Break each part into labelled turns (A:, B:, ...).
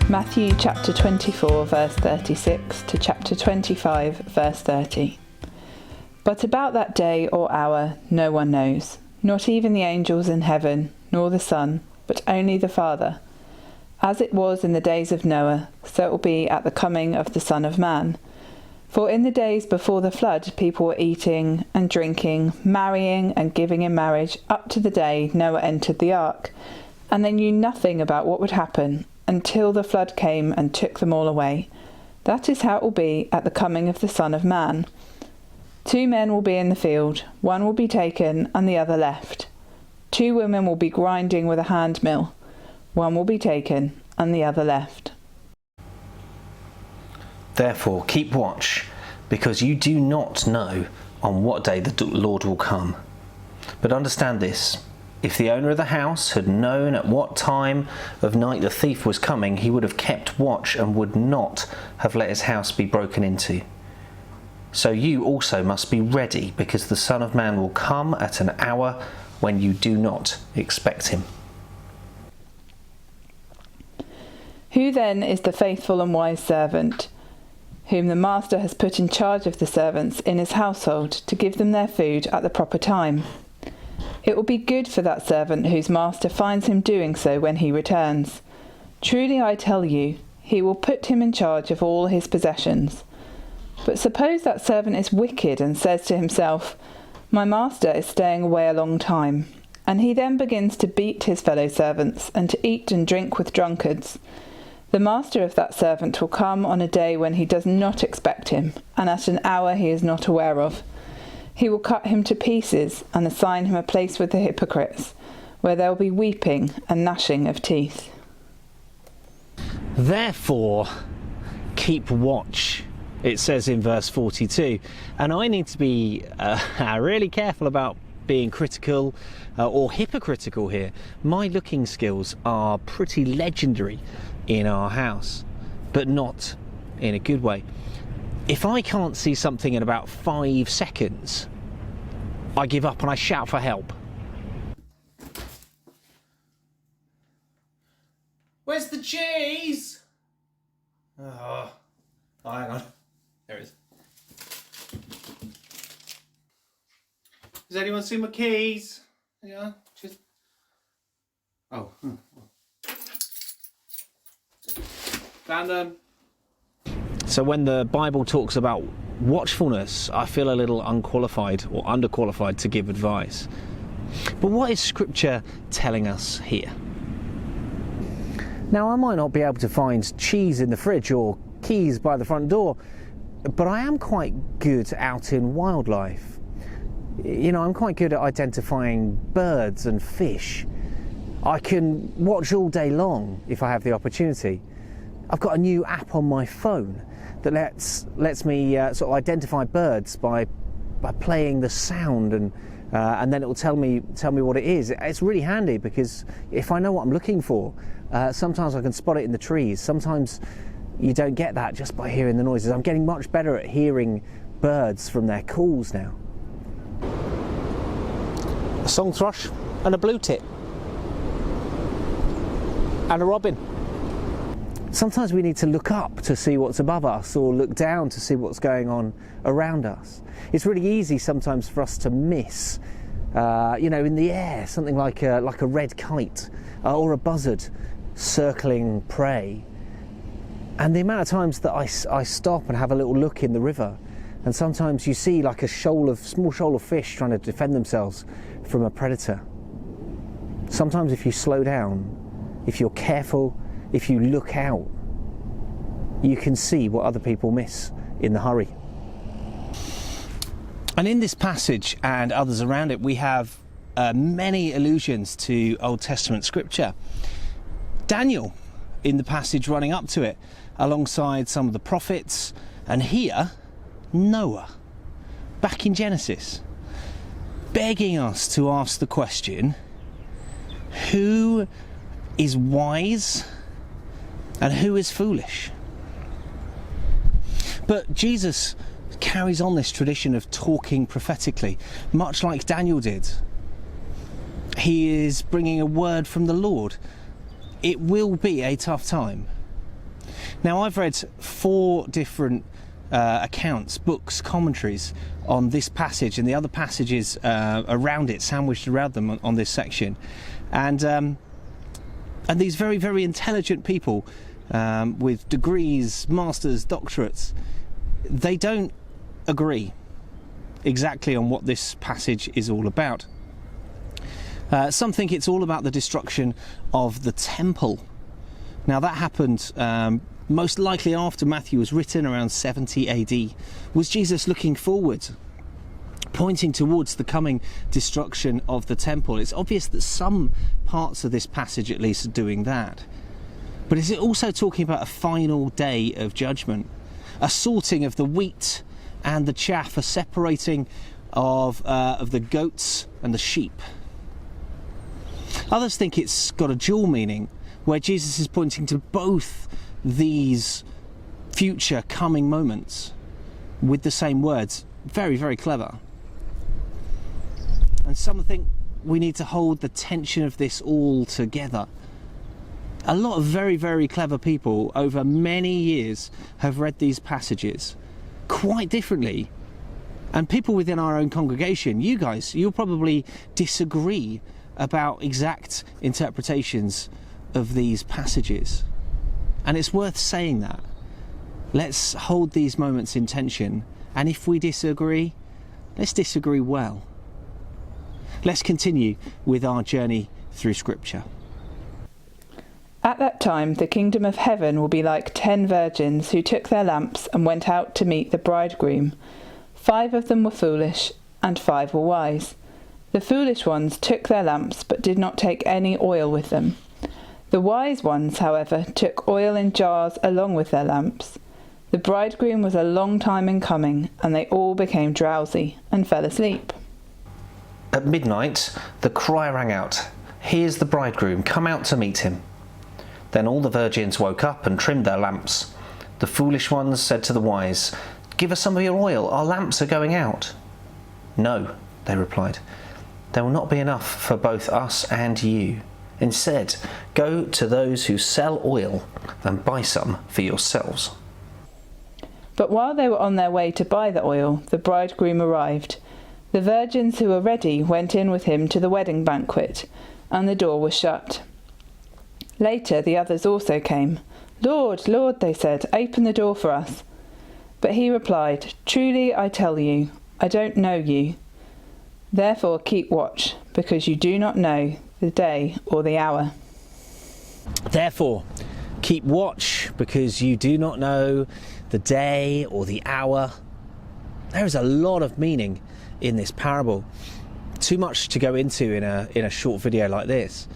A: Matthew chapter 24 verse 36 to chapter 25 verse 30. But about that day or hour no one knows, not even the angels in heaven, nor the Son, but only the Father. As it was in the days of Noah, so it will be at the coming of the Son of Man. For in the days before the flood, people were eating and drinking, marrying and giving in marriage, up to the day Noah entered the ark, and they knew nothing about what would happen until the flood came and took them all away. That is how it will be at the coming of the Son of Man. 2 men will be in the field, one will be taken and the other left. 2 women will be grinding with a hand mill, one will be taken and the other left.
B: Therefore keep watch, because you do not know on what day the Lord will come. But understand this, if the owner of the house had known at what time of night the thief was coming, he would have kept watch and would not have let his house be broken into. So you also must be ready, because the Son of Man will come at an hour when you do not expect him.
A: Who then is the faithful and wise servant, whom the master has put in charge of the servants in his household to give them their food at the proper time? It will be good for that servant whose master finds him doing so when he returns. Truly I tell you, he will put him in charge of all his possessions. But suppose that servant is wicked and says to himself, "My master is staying away a long time," and he then begins to beat his fellow servants and to eat and drink with drunkards. The master of that servant will come on a day when he does not expect him, and at an hour he is not aware of. He will cut him to pieces and assign him a place with the hypocrites, where there will be weeping and gnashing of teeth.
C: Therefore, keep watch, it says in verse 42. And I need to be really careful about being critical or hypocritical here. My looking skills are pretty legendary in our house, but not in a good way. If I can't see something in about 5 seconds, I give up and I shout for help.
B: Where's the cheese? Oh, hang on. There it is. Has anyone seen my keys? Yeah, just... Oh. Found them.
C: So when the Bible talks about watchfulness, I feel a little unqualified or underqualified to give advice. But what is Scripture telling us here? Now, I might not be able to find cheese in the fridge or keys by the front door, but I am quite good out in wildlife. You know, I'm quite good at identifying birds and fish. I can watch all day long if I have the opportunity. I've got a new app on my phone that lets me sort of identify birds by playing the sound, and then it will tell me what it is. It's really handy, because if I know what I'm looking for, sometimes I can spot it in the trees. Sometimes you don't get that just by hearing the noises. I'm getting much better at hearing birds from their calls now. A song thrush and a blue tit and a robin. Sometimes we need to look up to see what's above us, or look down to see what's going on around us. It's really easy sometimes for us to miss, in the air, something like a red kite or a buzzard circling prey. And the amount of times that I stop and have a little look in the river, and sometimes you see like a small shoal of fish trying to defend themselves from a predator. Sometimes if you slow down, if you're careful, if you look out, you can see what other people miss in the hurry. And in this passage and others around it, we have many allusions to Old Testament scripture. Daniel, in the passage running up to it, alongside some of the prophets, and here, Noah, back in Genesis, begging us to ask the question, who is wise and who is foolish? But Jesus carries on this tradition of talking prophetically, much like Daniel did. He is bringing a word from the Lord. It will be a tough time. Now, I've read 4 different accounts, books, commentaries on this passage and the other passages around it, sandwiched around them on this section, and these very, very intelligent people with degrees, masters, doctorates, they don't agree exactly on what this passage is all about. Some think it's all about the destruction of the temple. Now, that happened most likely after Matthew was written, around 70 AD. Was Jesus looking forward, pointing towards the coming destruction of the temple? It's obvious that some parts of this passage at least are doing that. But is it also talking about a final day of judgment? A sorting of the wheat and the chaff, a separating of the goats and the sheep? Others think it's got a dual meaning, where Jesus is pointing to both these future coming moments with the same words. Very, very clever. And some think we need to hold the tension of this all together. A lot of very, very clever people over many years have read these passages quite differently. And people within our own congregation, you guys, you'll probably disagree about exact interpretations of these passages. And it's worth saying that. Let's hold these moments in tension, and if we disagree, let's disagree well. Let's continue with our journey through Scripture.
A: At that time the kingdom of heaven will be like 10 virgins who took their lamps and went out to meet the bridegroom. 5 of them were foolish, and 5 were wise. The foolish ones took their lamps, but did not take any oil with them. The wise ones, however, took oil in jars along with their lamps. The bridegroom was a long time in coming, and they all became drowsy and fell asleep.
B: At midnight, the cry rang out, "Here's the bridegroom, come out to meet him." Then all the virgins woke up and trimmed their lamps. The foolish ones said to the wise, "Give us some of your oil, our lamps are going out." "No," they replied, "there will not be enough for both us and you. Instead, go to those who sell oil and buy some for yourselves."
A: But while they were on their way to buy the oil, the bridegroom arrived. The virgins who were ready went in with him to the wedding banquet, and the door was shut. Later the others also came. "Lord, Lord," they said, "open the door for us." But he replied, "Truly I tell you, I don't know you. Therefore keep watch, because you do not know the day or the hour."
C: Therefore, keep watch, because you do not know the day or the hour. There is a lot of meaning in this parable. Too much to go into in a short video like this.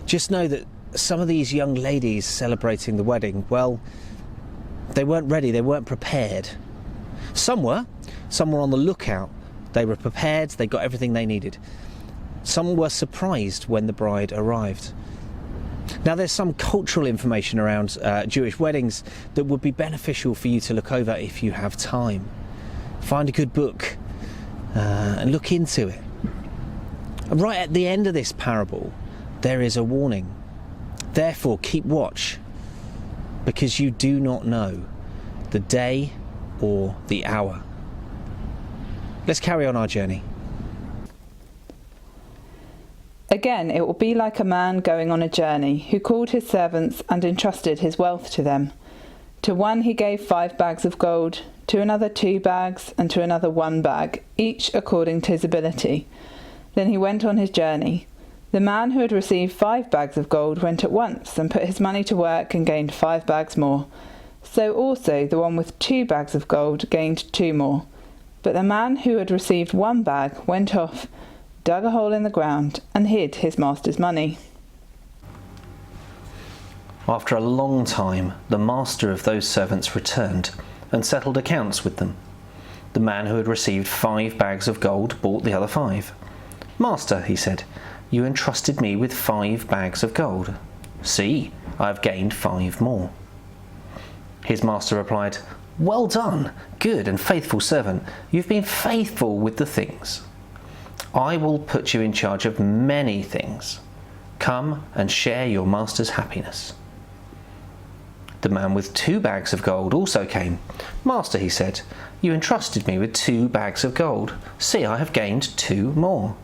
C: Just know that some of these young ladies celebrating the wedding, well, they weren't ready, they weren't prepared. Some were on the lookout. They were prepared, they got everything they needed. Some were surprised when the bride arrived. Now, there's some cultural information around Jewish weddings that would be beneficial for you to look over if you have time. Find a good book and look into it. Right at the end of this parable, there is a warning. Therefore, keep watch, because you do not know the day or the hour. Let's carry on our journey.
A: Again, it will be like a man going on a journey, who called his servants and entrusted his wealth to them. To one he gave 5 bags of gold, to another 2 bags, and to another 1 bag, each according to his ability. Then he went on his journey. The man who had received 5 bags of gold went at once and put his money to work and gained 5 bags more. So also the one with 2 bags of gold gained 2 more. But the man who had received 1 bag went off, dug a hole in the ground, and hid his master's money.
B: After a long time, the master of those servants returned and settled accounts with them. The man who had received 5 bags of gold bought the other 5. "Master," he said, "you entrusted me with 5 bags of gold. See, I have gained 5 more." His master replied, "Well done, good and faithful servant. You've been faithful with the things. I will put you in charge of many things. Come and share your master's happiness." The man with 2 bags of gold also came. Master, he said, you entrusted me with 2 bags of gold. See, I have gained 2 more.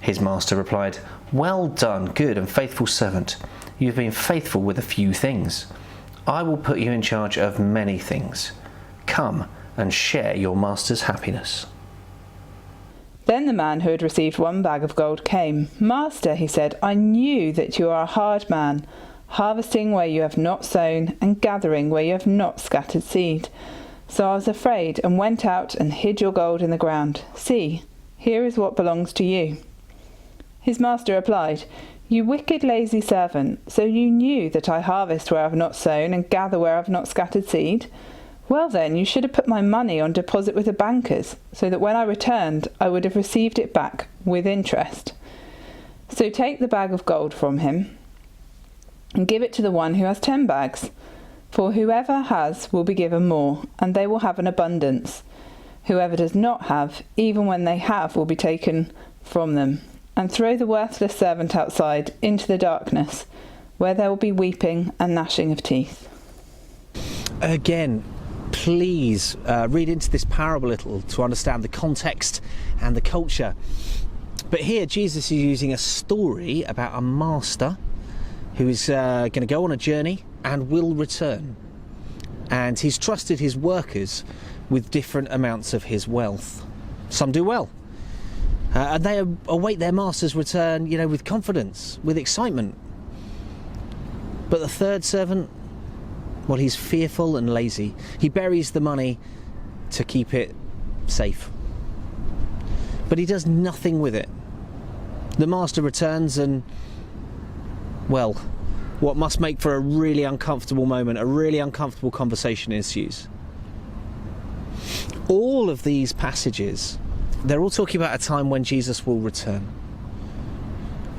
B: His master replied, well done, good and faithful servant. You have been faithful with a few things. I will put you in charge of many things. Come and share your master's happiness.
A: Then the man who had received 1 bag of gold came. Master, he said, I knew that you are a hard man, harvesting where you have not sown and gathering where you have not scattered seed. So I was afraid and went out and hid your gold in the ground. See, here is what belongs to you. His master replied, you wicked, lazy servant, so you knew that I harvest where I have not sown and gather where I have not scattered seed? Well then, you should have put my money on deposit with the bankers, so that when I returned, I would have received it back with interest. So take the bag of gold from him and give it to the one who has 10 bags. For whoever has will be given more, and they will have an abundance. Whoever does not have, even when they have, will be taken from them. And throw the worthless servant outside into the darkness, where there will be weeping and gnashing of teeth.
C: Again, please read into this parable a little to understand the context and the culture. But here Jesus is using a story about a master who is going to go on a journey and will return. And he's trusted his workers with different amounts of his wealth. Some do well. And they await their master's return, with confidence, with excitement. But the third servant, well, he's fearful and lazy. He buries the money to keep it safe. But he does nothing with it. The master returns and, well, what must make for a really uncomfortable moment, a really uncomfortable conversation ensues. All of these passages, they're all talking about a time when Jesus will return.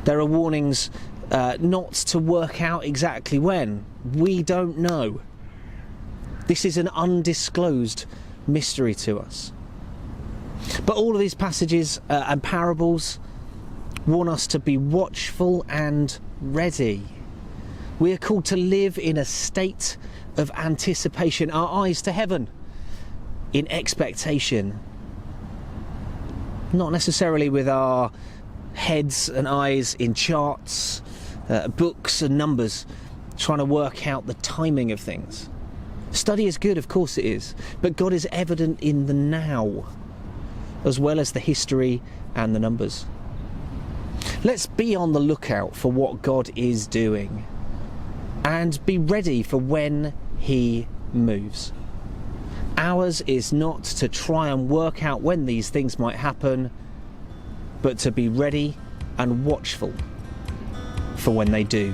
C: There are warnings not to work out exactly when. We don't know. This is an undisclosed mystery to us. But all of these passages and parables warn us to be watchful and ready. We are called to live in a state of anticipation, our eyes to heaven, in expectation. Not necessarily with our heads and eyes in charts, books and numbers, trying to work out the timing of things. Study is good, of course it is, but God is evident in the now, as well as the history and the numbers. Let's be on the lookout for what God is doing, and be ready for when He moves. Ours is not to try and work out when these things might happen, but to be ready and watchful for when they do.